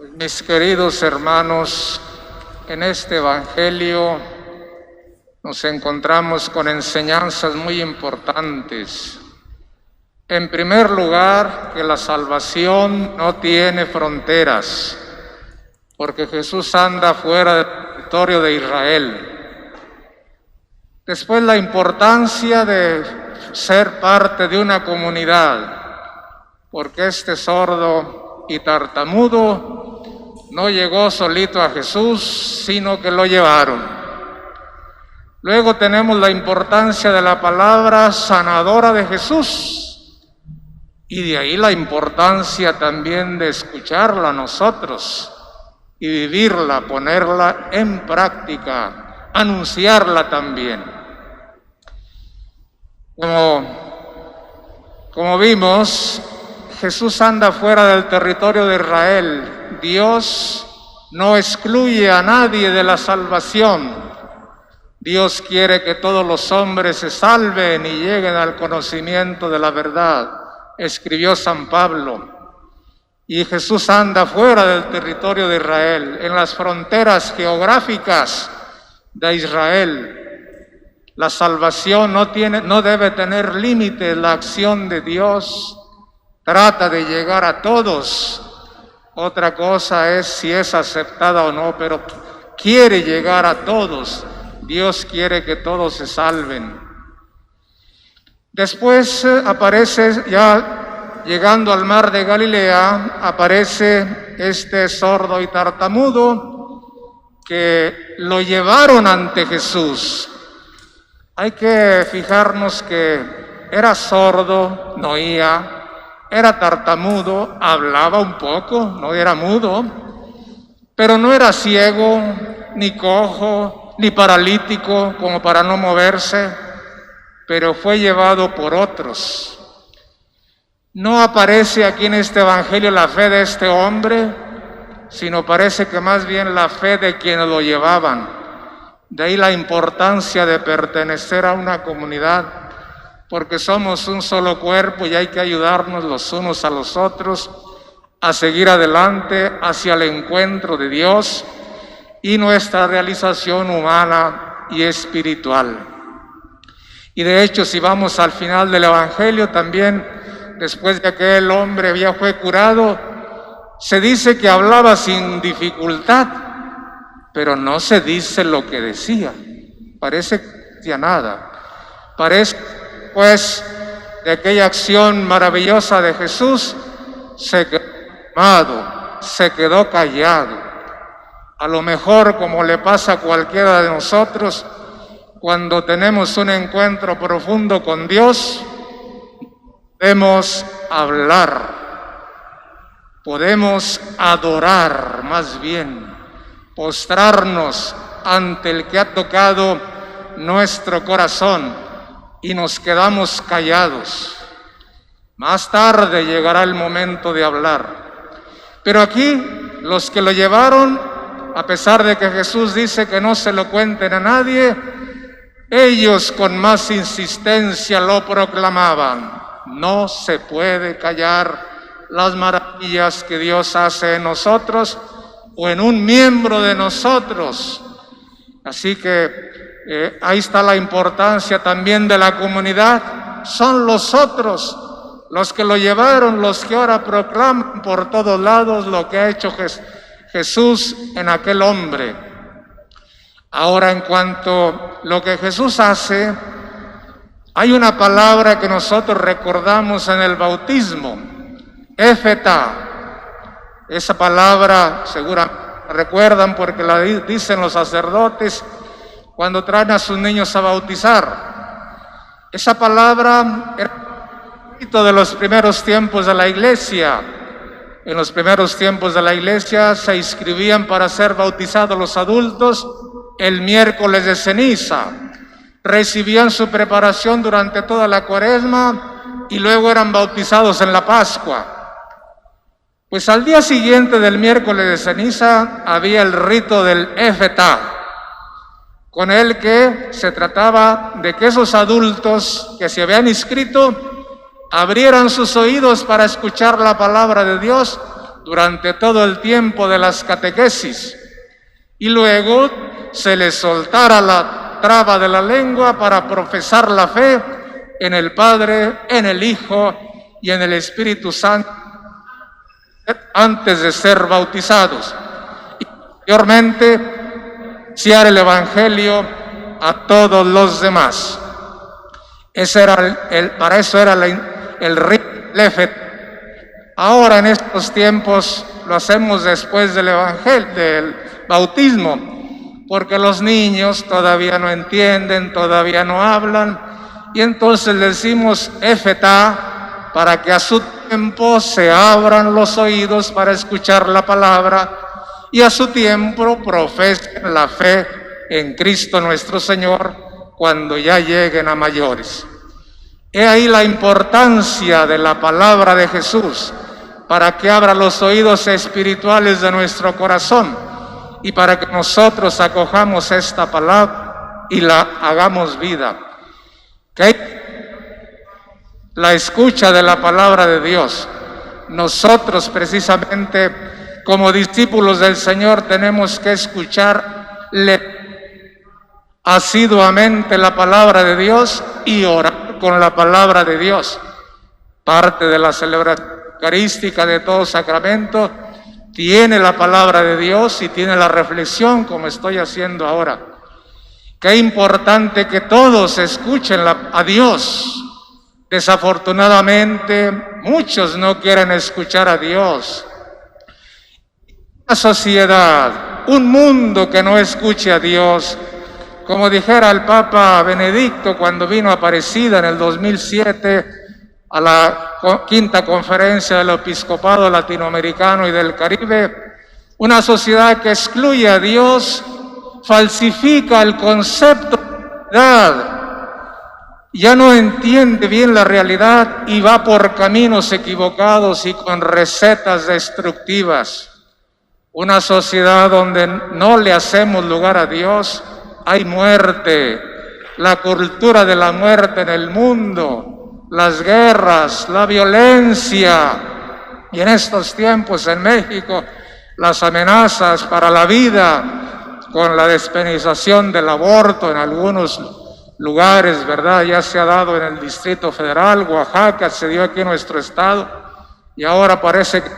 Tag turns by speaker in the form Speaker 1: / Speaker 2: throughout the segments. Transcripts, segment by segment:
Speaker 1: Mis queridos hermanos, en este Evangelio nos encontramos con enseñanzas muy importantes. En primer lugar, que la salvación no tiene fronteras, porque Jesús anda fuera del territorio de Israel. Después, la importancia de ser parte de una comunidad, porque este sordo y tartamudo no llegó solito a Jesús, sino que lo llevaron. Luego tenemos la importancia de la palabra sanadora de Jesús, y de ahí la importancia también de escucharla nosotros y vivirla, ponerla en práctica, anunciarla también. Como vimos, Jesús anda fuera del territorio de Israel. Dios no excluye a nadie de la salvación. Dios quiere que todos los hombres se salven y lleguen al conocimiento de la verdad, escribió San Pablo. Y Jesús anda fuera del territorio de Israel, en las fronteras geográficas de Israel. La salvación no debe tener límites. La acción de Dios trata de llegar a todos. Otra cosa es si es aceptada o no, pero quiere llegar a todos. Dios quiere que todos se salven. Después aparece, ya llegando al mar de Galilea, aparece este sordo y tartamudo que lo llevaron ante Jesús. Hay que fijarnos que era sordo, no oía. Era tartamudo, hablaba un poco, no era mudo, pero no era ciego, ni cojo, ni paralítico, como para no moverse, pero fue llevado por otros. No aparece aquí en este Evangelio la fe de este hombre, sino parece que más bien la fe de quienes lo llevaban. De ahí la importancia de pertenecer a una comunidad, porque somos un solo cuerpo y hay que ayudarnos los unos a los otros a seguir adelante hacia el encuentro de Dios y nuestra realización humana y espiritual. Y de hecho, si vamos al final del Evangelio, también después de que el hombre ya fue curado, se dice que hablaba sin dificultad, pero no se dice lo que decía. Parece que nada. Parece pues de aquella acción maravillosa de Jesús, se quedó calmado, se quedó callado. A lo mejor, como le pasa a cualquiera de nosotros, cuando tenemos un encuentro profundo con Dios, podemos hablar, podemos adorar, más bien, postrarnos ante el que ha tocado nuestro corazón, y nos quedamos callados. Más tarde llegará el momento de hablar. Pero aquí, los que lo llevaron, a pesar de que Jesús dice que no se lo cuenten a nadie, ellos con más insistencia lo proclamaban. No se puede callar las maravillas que Dios hace en nosotros o en un miembro de nosotros. Así que ahí está la importancia también de la comunidad. Son los otros los que lo llevaron, los que ahora proclaman por todos lados lo que ha hecho Jesús en aquel hombre. Ahora, en cuanto a lo que Jesús hace, hay una palabra que nosotros recordamos en el bautismo, éfeta. Esa palabra seguramente recuerdan porque la dicen los sacerdotes cuando traen a sus niños a bautizar. Esa palabra era un rito de los primeros tiempos de la iglesia. En los primeros tiempos de la iglesia se inscribían para ser bautizados los adultos el miércoles de ceniza. Recibían su preparación durante toda la Cuaresma y luego eran bautizados en la Pascua. Pues al día siguiente del miércoles de ceniza había el rito del éfeta, con el que se trataba de que esos adultos que se habían inscrito abrieran sus oídos para escuchar la palabra de Dios durante todo el tiempo de las catequesis y luego se les soltara la traba de la lengua para profesar la fe en el Padre, en el Hijo y en el Espíritu Santo antes de ser bautizados. Y posteriormente, anunciar el Evangelio a todos los demás. Ese era para eso era el rito Ahora en estos tiempos lo hacemos después del Evangelio, del bautismo, porque los niños todavía no entienden, todavía no hablan, y entonces les decimos Éfeta para que a su tiempo se abran los oídos para escuchar la palabra y a su tiempo profesen la fe en Cristo nuestro Señor cuando ya lleguen a mayores. He ahí la importancia de la palabra de Jesús para que abra los oídos espirituales de nuestro corazón y para que nosotros acojamos esta palabra y la hagamos vida. Que la escucha de la palabra de Dios. Nosotros precisamente como discípulos del Señor tenemos que escucharle asiduamente la palabra de Dios y orar con la palabra de Dios. Parte de la celebración eucarística de todo sacramento tiene la palabra de Dios y tiene la reflexión como estoy haciendo ahora. Qué importante que todos escuchen a Dios. Desafortunadamente, muchos no quieren escuchar a Dios. Una sociedad, un mundo que no escuche a Dios, como dijera el Papa Benedicto cuando vino a Aparecida en el 2007 a la quinta conferencia del Episcopado Latinoamericano y del Caribe, una sociedad que excluye a Dios falsifica el concepto de realidad, ya no entiende bien la realidad y va por caminos equivocados y con recetas destructivas. Una sociedad donde no le hacemos lugar a Dios, hay muerte, la cultura de la muerte en el mundo, las guerras, la violencia, y en estos tiempos en México, las amenazas para la vida, con la despenalización del aborto en algunos lugares, ¿verdad? Ya se ha dado en el Distrito Federal, Oaxaca, se dio aquí en nuestro estado, y ahora parece que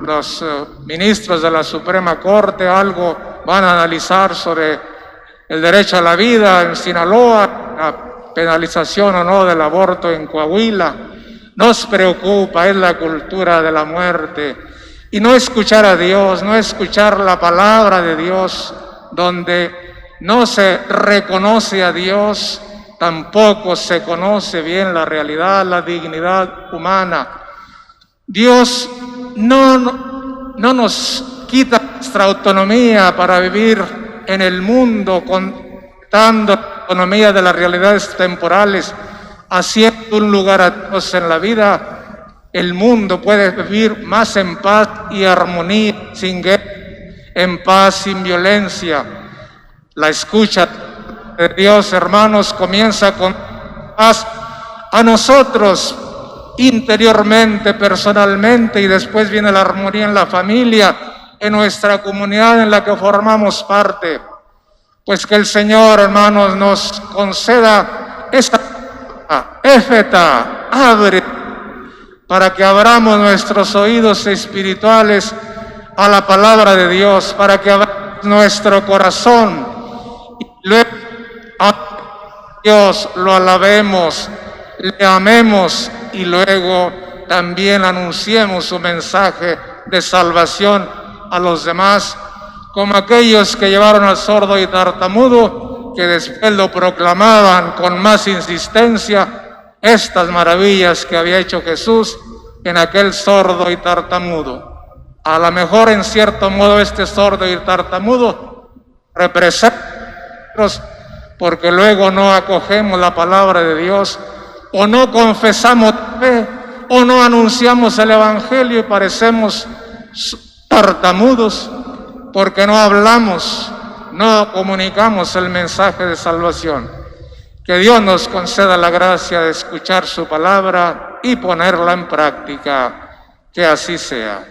Speaker 1: los ministros de la Suprema Corte algo van a analizar sobre el derecho a la vida en Sinaloa, la penalización o no del aborto en Coahuila. Nos preocupa, es la cultura de la muerte. Y no escuchar a Dios, no escuchar la palabra de Dios, donde no se reconoce a Dios, tampoco se conoce bien la realidad, la dignidad humana. Dios no nos quita nuestra autonomía para vivir en el mundo contando la autonomía de las realidades temporales, haciendo un lugar a Dios en la vida. El mundo puede vivir más en paz y armonía, sin guerra, en paz, sin violencia. La escucha de Dios, hermanos, comienza con paz a nosotros interiormente, personalmente, y después viene la armonía en la familia, en nuestra comunidad en la que formamos parte. Pues que el Señor, hermanos, nos conceda esta Éfeta, abre, para que abramos nuestros oídos espirituales a la palabra de Dios, para que abramos nuestro corazón y luego a Dios lo alabemos, le amemos y luego también anunciemos su mensaje de salvación a los demás, como aquellos que llevaron al sordo y tartamudo, que después lo proclamaban con más insistencia, estas maravillas que había hecho Jesús en aquel sordo y tartamudo. A lo mejor en cierto modo este sordo y tartamudo representa porque luego no acogemos la palabra de Dios, o no confesamos fe, o no anunciamos el Evangelio y parecemos tartamudos, porque no hablamos, no comunicamos el mensaje de salvación. Que Dios nos conceda la gracia de escuchar su palabra y ponerla en práctica. Que así sea.